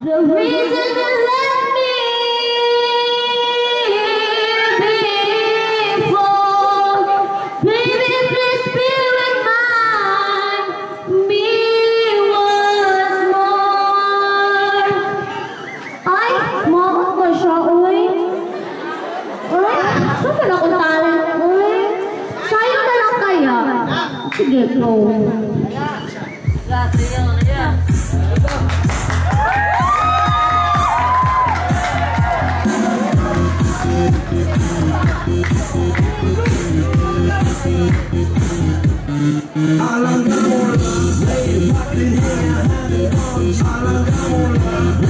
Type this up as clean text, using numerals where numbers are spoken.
The reason you left me before, baby, please be with me once more. Ay, makakot ba siya, uy? Ay, saan ka na kung talent, uy? Sayo na lang kaya. Sige, go. Alang kamu, lay fucking here, hand it on. Alang kamu,